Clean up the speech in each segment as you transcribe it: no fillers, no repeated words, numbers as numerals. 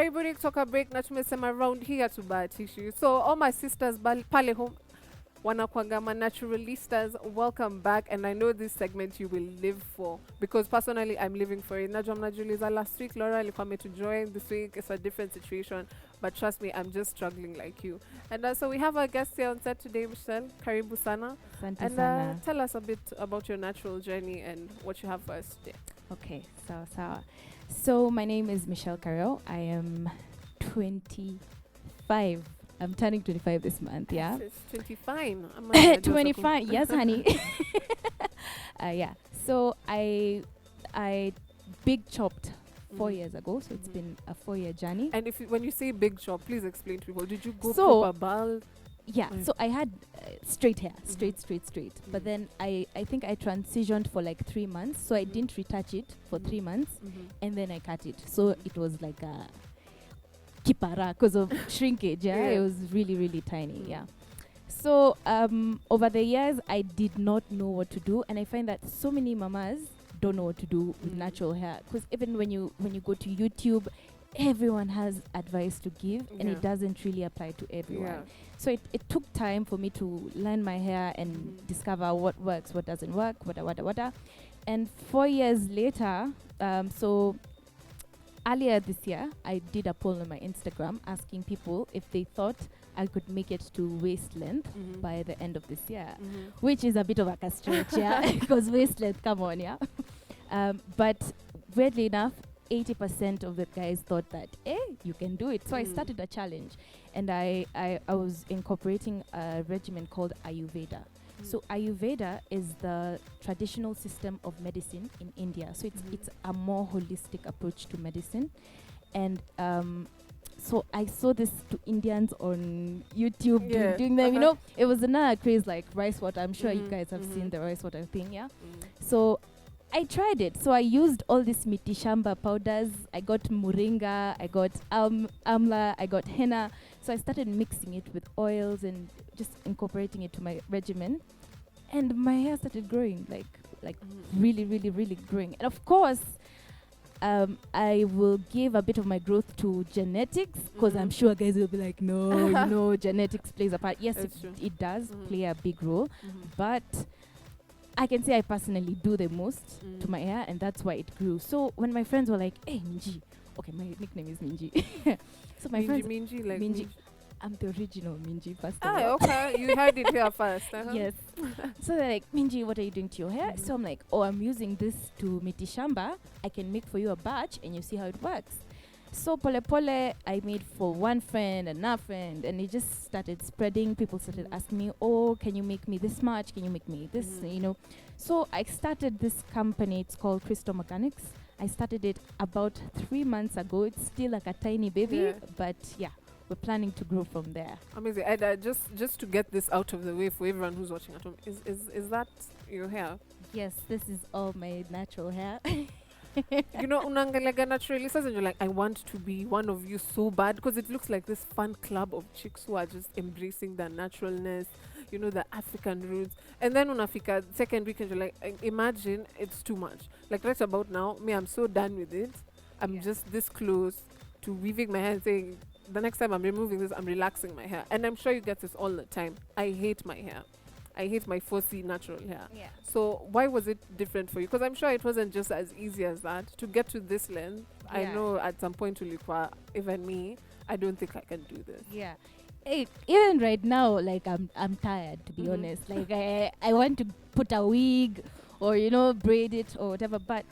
karibuni kutoka break na tumesema round hii hatubahatishi. So all my sisters pale home wanakuanga ma naturalistas, welcome back, and I know this segment you will live for because personally I'm living for it. Najua mnajiuliza last week Laura alikuwa to join, this week it's a different situation, but trust me, I'm just struggling like you. And so we have our guest here on set today, Michelle. Karibu sana. Asante And sana. tell us a bit about your natural journey and what you have for us today. Okay, so my name is Michelle Kareo. I am 25. I'm turning 25 this month, yeah. It's 25. 25, yes, honey. Yeah. So I big chopped 4 years ago, so it's been a 4-year journey. And when you say big chop, please explain to people. Did you go So- proper bald? Yeah, so I had straight hair, straight. But then I think I transitioned for like 3 months, so I didn't retouch it for 3 months, and then I cut it. So it was like a kipara because of shrinkage. Yeah, it was really, really tiny. Yeah. So over the years, I did not know what to do, and I find that so many mamas don't know what to do with natural hair. Because even when you go to YouTube, everyone has advice to give, and it doesn't really apply to everyone. Yeah. So it took time for me to learn my hair and discover what works, what doesn't work, what. And 4 years later, so earlier this year, I did a poll on my Instagram asking people if they thought I could make it to waist length by the end of this year, which is a bit of a stretch, yeah, because waist length, come on, yeah. But weirdly enough, 80% of the guys thought that, you can do it. So I started a challenge, and I was incorporating a regimen called Ayurveda. So Ayurveda is the traditional system of medicine in India. So it's a more holistic approach to medicine. And so I saw this to Indians on YouTube doing them. You know, it was another craze like rice water. I'm sure you guys have seen the rice water thing, yeah? So I tried it. So I used all these mitishamba powders. I got moringa, I got amla, I got henna. So I started mixing it with oils and just incorporating it to my regimen. And my hair started growing, like really, really, really growing. And of course, I will give a bit of my growth to genetics, because I'm sure guys will be like, no, you know, genetics plays a part. Yes, it does play a big role. But I can say I personally do the most to my hair, and that's why it grew. So when my friends were like, hey, Minji. Okay, my nickname is Minji. So my friends... Minji, like Minji. I'm the original Minji, first of all. Okay. You heard it here first. Yes. So they're like, Minji, what are you doing to your hair? So I'm like, I'm using this to mitishamba. I can make for you a batch, and you see how it works. So pole I made for one friend, another friend, and it just started spreading. People started asking me, can you make me this much? Can you make me this? You know. So I started this company. It's called Crystal Mechanics. I started it about 3 months ago. It's still like a tiny baby, but yeah, we're planning to grow from there. Amazing. And just to get this out of the way for everyone who's watching at home, is that your hair? Yes, this is all my natural hair. You know, unangalaga naturalistas, and you're like, I want to be one of you so bad, because it looks like this fun club of chicks who are just embracing their naturalness, you know, the African roots. And then unafika second weekend, you're like, imagine it's too much. Like right about now, I'm so done with it. I'm just this close to weaving my hair and saying, the next time I'm removing this, I'm relaxing my hair. And I'm sure you get this all the time. I hate my hair. I hate my 4C natural hair. Yeah. So why was it different for you? Because I'm sure it wasn't just as easy as that. To get to this length, I know at some point to Likwa, even me, I don't think I can do this. Yeah. Even right now, like I'm tired, to be honest. Like I want to put a wig or, you know, braid it or whatever. But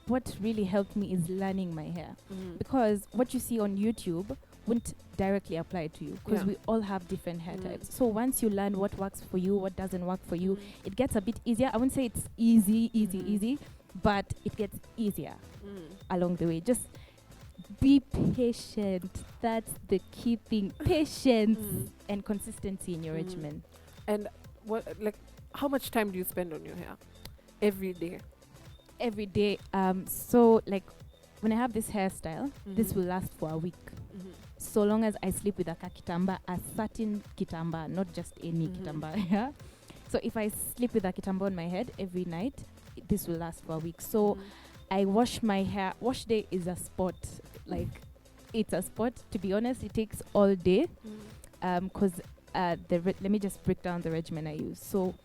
what really helped me is learning my hair. Because what you see on YouTube wouldn't directly apply to you, because we all have different hair types. So once you learn what works for you, what doesn't work for you, it gets a bit easier. I wouldn't say it's easy, but it gets easier along the way. Just be patient. That's the key thing. Patience and consistency in your regimen. And how much time do you spend on your hair every day? Every day. So like when I have this hairstyle, this will last for a week. So long as I sleep with a kitamba, a certain kitamba, not just any kitamba. Yeah. So if I sleep with a kitamba on my head every night, this will last for a week. So I wash my hair. Wash day is a sport. Like it's a sport. To be honest, it takes all day. Because let me just break down the regimen I use. So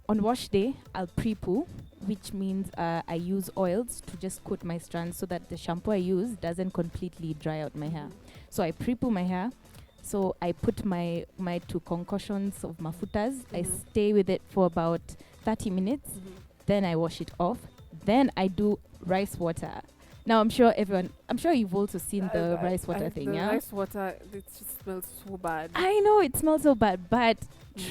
on wash day, I'll pre-poo, which means I use oils to just coat my strands so that the shampoo I use doesn't completely dry out my hair. So I pre-poo my hair. So I put my two concoctions of mafutas. I stay with it for about 30 minutes. Then I wash it off. Then I do rice water. Now I'm sure you've also seen the rice water thing, yeah? The rice water, it just smells so bad. I know it smells so bad, but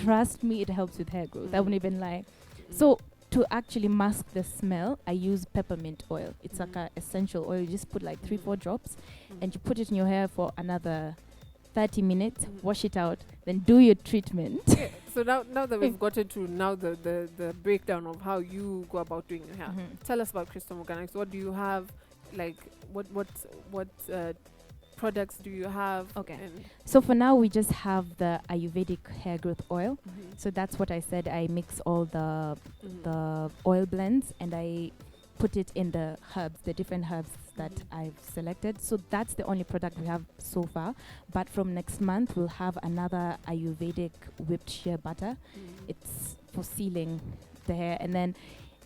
trust me, it helps with hair growth. I wouldn't even lie. So to actually mask the smell, I use peppermint oil. It's like an essential oil. You just put like 3-4 drops and you put it in your hair for another 30 minutes, wash it out, then do your treatment. Okay, so now that we've gotten to the breakdown of how you go about doing your hair, tell us about Crystal Organics. What do you have? Like, what products do you have? Okay. So for now, we just have the Ayurvedic hair growth oil. So that's what I said. I mix all the oil blends and I put it in the herbs, the different herbs that I've selected. So that's the only product we have so far. But from next month, we'll have another Ayurvedic whipped shea butter. It's for sealing the hair. And then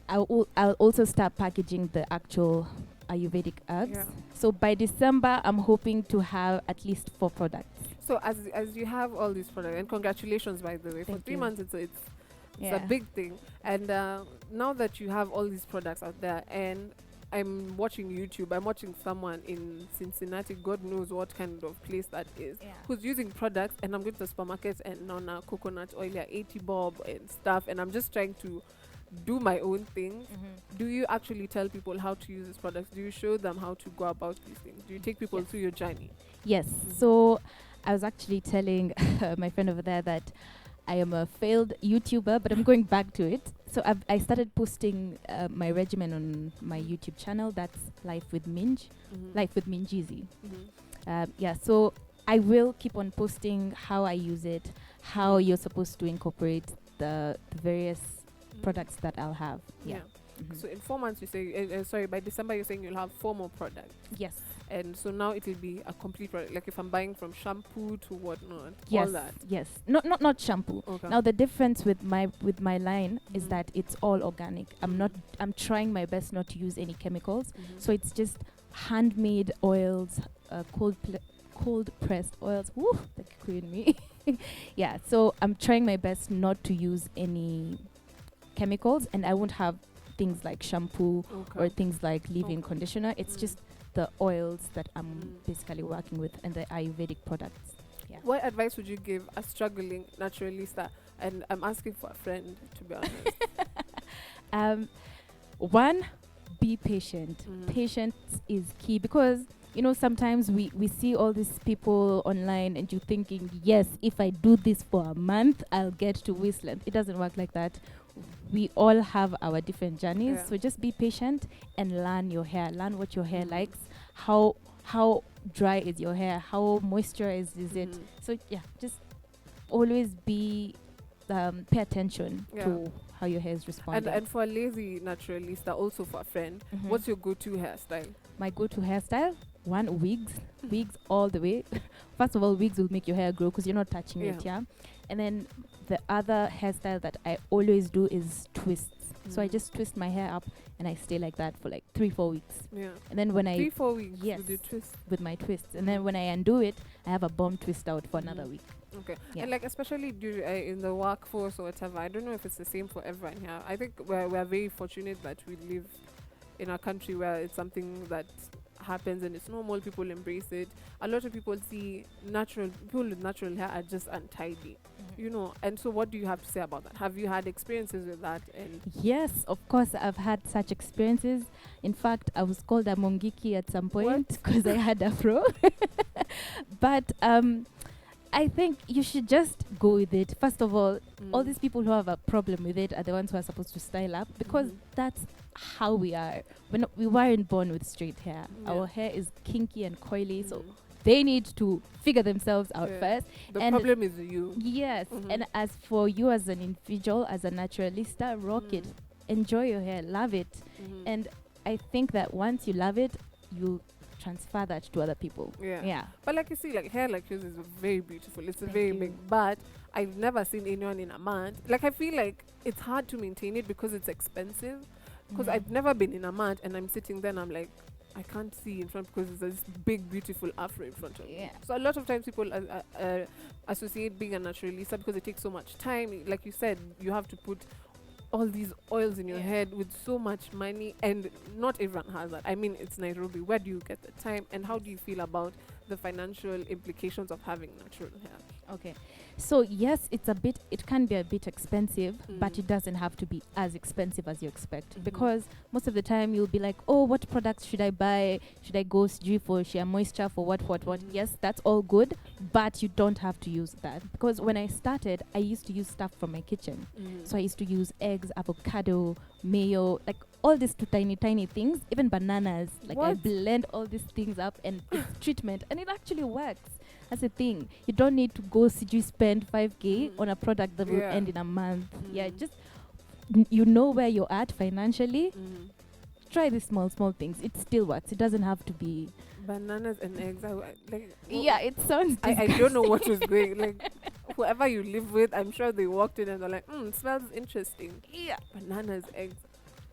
I'll also start packaging the actual Ayurvedic herbs. Yeah. So by December, I'm hoping to have at least 4 products. So as you have all these products, and congratulations, by the way, for 3 months, it's a big thing. And now that you have all these products out there, and I'm watching YouTube, I'm watching someone in Cincinnati, God knows what kind of place that is, who's using products, and I'm going to the supermarket and now coconut oil, 80 bob and stuff, and I'm just trying to do my own things. Do you actually tell people how to use these products? Do you show them how to go about these things? Do you take people through your journey? Yes. So I was actually telling my friend over there that I am a failed YouTuber, but I'm going back to it. So I started posting my regimen on my YouTube channel. That's Life with Minj, Life with Minjizi. So I will keep on posting how I use it, how you're supposed to incorporate the various products that I'll have. So in 4 months, you say, by December, you're saying you'll have 4 more products. Yes. And so now it will be a complete product. Like if I'm buying from shampoo to whatnot, yes, all that. Yes. Not shampoo. Okay. Now the difference with my line is that it's all organic. I'm trying my best not to use any chemicals. So it's just handmade oils, cold pressed oils. Woo, that queen me. Yeah. So I'm trying my best not to use any chemicals, and I won't have things like shampoo or things like leave-in conditioner. It's just the oils that I'm basically working with and the Ayurvedic products. Yeah. What advice would you give a struggling naturalista? And I'm asking for a friend, to be honest. One, be patient. Patience is key, because sometimes we see all these people online and you're thinking, yes, if I do this for a month, I'll get to wasteland. It doesn't work like that. We all have our different journeys. So just be patient and learn your hair. Learn what your hair likes. How dry is your hair? How moisturized is it? So just always be pay attention to how your hair is responding. And for a lazy naturalista, also for a friend, what's your go-to hairstyle? My go-to hairstyle? One, wigs. Wigs all the way. First of all, wigs will make your hair grow because you're not touching it, and then the other hairstyle that I always do is twists. So I just twist my hair up and I stay like that for like 3-4 weeks. And then when 3-4 weeks with your twist? With my twists. And then when I undo it, I have a bomb twist out for another week. Okay. And like especially in the workforce or whatever, I don't know if it's the same for everyone here. I think we're very fortunate that we live in a country where it's something that happens and it's normal. People embrace it. A lot of people see people with natural hair are just untidy, and so what do you have to say about that? Have you had experiences with that? And yes, of course I've had such experiences. In fact, I was called a mongiki at some point because I had afro. But I think you should just go with it. First of all these people who have a problem with it are the ones who are supposed to style up, because that's how we are. We weren't born with straight hair. Our hair is kinky and coily, so they need to figure themselves out first. The problem is you. Yes. And as for you as an individual, as a naturalista, rock it. Enjoy your hair. Love it. And I think that once you love it, you'll transfer that to other people. Yeah. But like you see, like hair like yours is very beautiful. It's Thank very you. big. But I've never seen anyone in a month. Like I feel like it's hard to maintain it because it's expensive. Because I've never been in a month and I'm sitting there and I'm like, I can't see in front because there's this big, beautiful afro in front of me. Yeah. So a lot of times people associate being a naturalista because it takes so much time. Like you said, you have to put all these oils in your head with so much money, and not everyone has that. I mean, it's Nairobi. Where do you get the time, and how do you feel about the financial implications of having natural hair? Okay. So yes, it can be a bit expensive, but it doesn't have to be as expensive as you expect, because most of the time you'll be like, oh, what products should I buy? Should I go G for sheer moisture, for what? Yes, that's all good, but you don't have to use that, because when I started, I used to use stuff from my kitchen. So I used to use eggs, avocado, mayo, like all these tiny things, even bananas. Like I What? blend all these things up and it's treatment, and it actually works. That's the thing. You don't need to go CG spend 5k on a product that will end in a month. Yeah, just you know where you're at financially. Try these small things. It still works. It doesn't have to be Bananas and eggs. Like yeah, it sounds I don't know what was going. Like whoever you live with, I'm sure they walked in and they're like, it smells interesting. yeah. Bananas, eggs.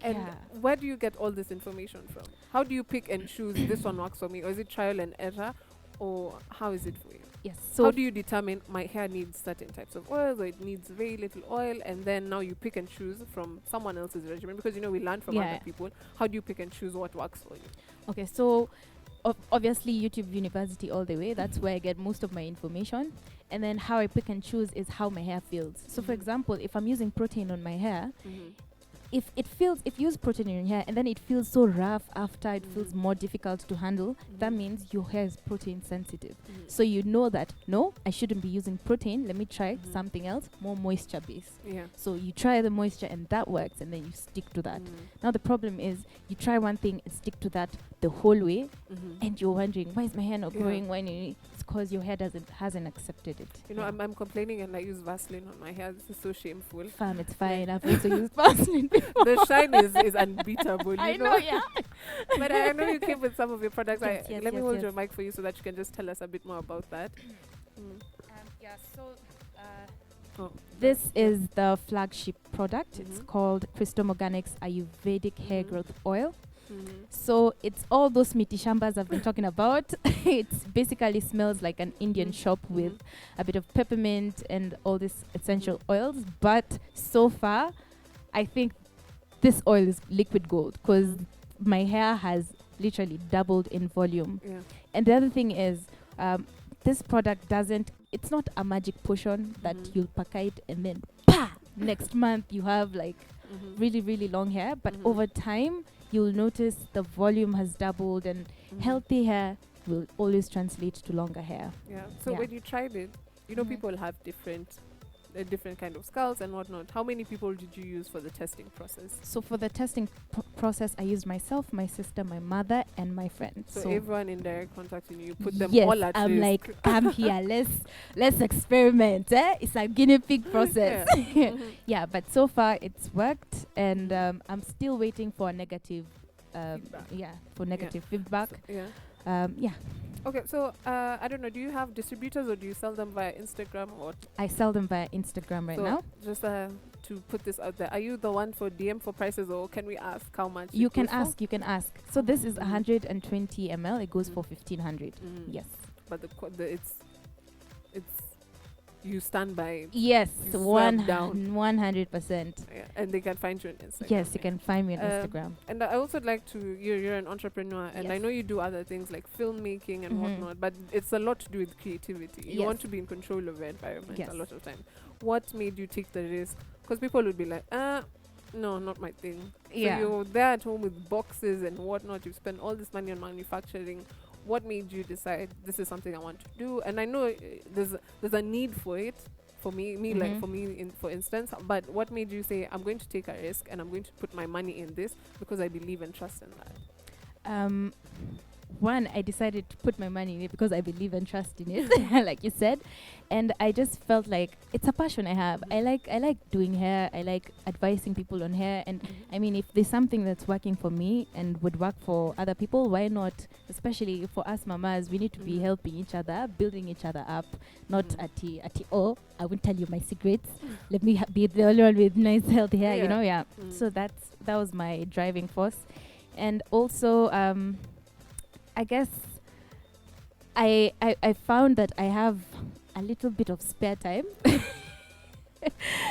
And Yeah. where do you get all this information from? How do you pick and choose this one works for me? Or is it trial and error? Or how is it for you? Yes. So how do you determine my hair needs certain types of oils or it needs very little oil, and then now you pick and choose from someone else's regimen, because we learn from other people. How do you pick and choose what works for you? Okay, so obviously YouTube University all the way. That's where I get most of my information. And then how I pick and choose is how my hair feels. So for example, if I'm using protein on my hair, if you use protein in your hair and then it feels so rough after, it feels more difficult to handle, that means your hair is protein sensitive. So you know that, no, I shouldn't be using protein. Let me try something else, more moisture based. Yeah. So you try the moisture and that works, and then you stick to that. Now the problem is you try one thing and stick to that the whole way, and you're wondering, why is my hair not growing? It's because your hair hasn't accepted it. I'm complaining and I use Vaseline on my hair. This is so shameful. Fam, it's fine. I've also used Vaseline before. The shine is unbeatable. I know, yeah. But I know you came with some of your products. Yes, Let me hold your mic for you so that you can just tell us a bit more about that. This is the flagship product. It's called Christom Organics Ayurvedic Hair Growth Oil. So it's all those miti shambas I've been talking about. It basically smells like an Indian shop with a bit of peppermint and all these essential oils. But so far, I think this oil is liquid gold, because my hair has literally doubled in volume. Yeah. And the other thing is, this product it's not a magic potion that you'll pack it and then next month you have like really, really long hair. But over time, you'll notice the volume has doubled, and healthy hair will always translate to longer hair. Yeah. So when you tried it, people have different kind of scalps and whatnot. How many people did you use for the testing process? So for the testing process, I used myself, my sister, my mother, and my friend. So everyone in direct contact with you put them yes, all at I'm risk. like, come here, let's experiment. It's a guinea pig process. Yeah, but so far it's worked, and I'm still waiting for a negative feedback. So, Okay, so I don't know, do you have distributors or do you sell them via Instagram? Or I sell them via Instagram right now. Just to put this out there, are you the one for DM for prices, or can we ask how much? You can ask. So this is 120 ml. It goes for 1,500. Yes. But it's you stand by it. Yes, you 100%. Yeah, and they can find you on Instagram. Yes, you can find me on Instagram. And I also like to, you're an entrepreneur, and I know you do other things like filmmaking and whatnot, but it's a lot to do with creativity. You want to be in control of the environment a lot of time. What made you take the risk? Because people would be like, no, not my thing. So you're there at home with boxes and whatnot. You spend all this money on manufacturing. What made you decide this is something I want to do? And I know there's a need for it, for me like for me for instance. But what made you say I'm going to take a risk and I'm going to put my money in this because I believe and trust in that? one, I decided to put my money in it because I believe and trust in it, like you said, and I just felt like it's a passion I have. I like doing hair. I like advising people on hair, and I mean, if there's something that's working for me and would work for other people, why not? Especially for us mamas, we need to be helping each other, building each other up, not oh, I won't tell you my secrets. Let me be the only one with nice healthy hair, you know? Yeah. So that was my driving force, and also I guess I found that I have a little bit of spare time.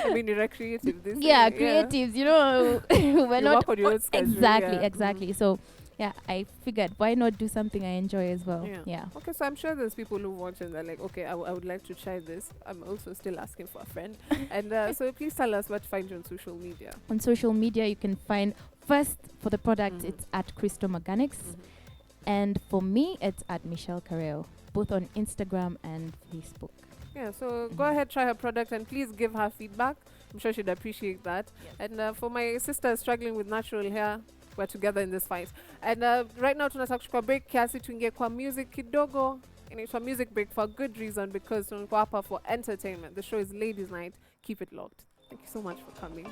I mean, you're a creative. This Creatives, you know, we're you not work on your own schedule, exactly. So yeah, I figured why not do something I enjoy as well. Yeah. Okay, so I'm sure there's people who watch and they're like, okay, I would like to try this. I'm also still asking for a friend. And so please tell us what to find you on social media. On social media, you can find, first, for the product, it's at Crystal Organics. And for me, it's at Michelle Kareo, both on Instagram and Facebook. Yeah, so go ahead, try her product, and please give her feedback. I'm sure she'd appreciate that. And for my sister struggling with natural hair, we're together in this fight. And right now, tunataka kuchukua break kiasi tuingie kwa music kidogo. Inaitwa music break for a good reason, because tunakuwa hapa for entertainment. The show is Ladies Night. Keep it locked. Thank you so much for coming.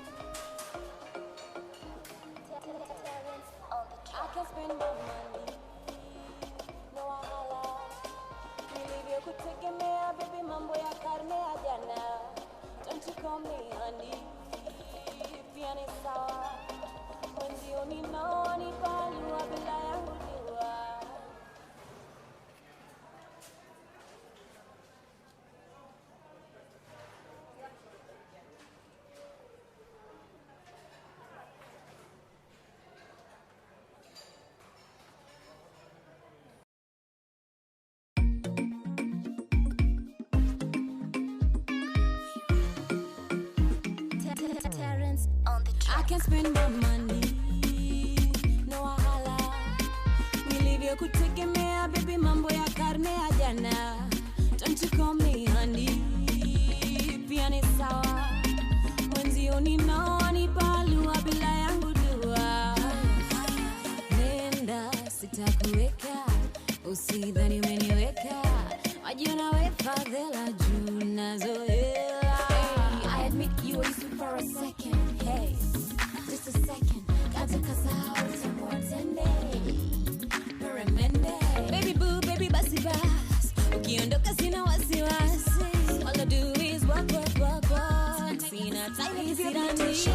Kutegemea baby, mambo ya karne ya jana. Don't you call me honey, pia ni sawa. Mwenzio ninaoni palua bila yangu jua. I can spend my money, no wahala. Nilivyo kutegemea baby, mambo ya karne ya jana. Don't you call me honey, pia ni sawa. Mwenzio ninaoni palua bila yangu dua. Nenda sitakuweka, usidhani umeniweka. Wajiona we fadhela juu nazoela. I admit you are sweet for a second. Hey, just a second. Kata kasahau tamwatende. Peremende. Baby boo, baby basi bas. Ukiondoka sina wasiwasi. All I do is work. Sina time, sina need.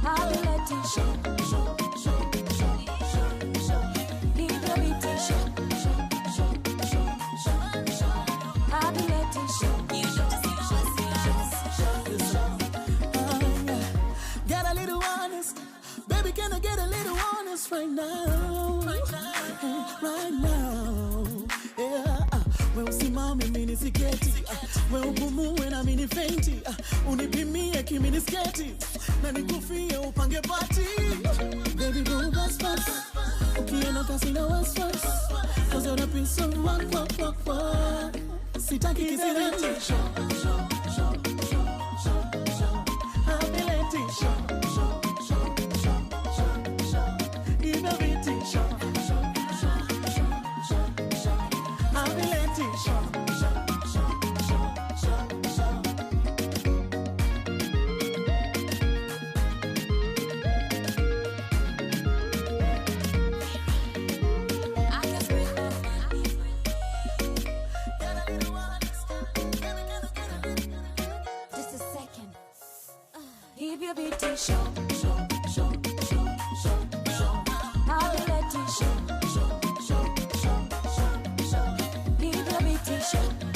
I'll be let you show. Leave the beat show. I'll be let you show. Get a little honest, baby. Can I get a little honest right now? Right now, yeah. We usimame mini siketi, we upumue na mini fenti. Unipimie kimini sketi, na nikufie upange party. Baby go fast. Ukienda kasi na waswas, 'cause you're the piece of work. Sitaki kisirati. Keep your beat show. I'll be let you show. Keep your beat show.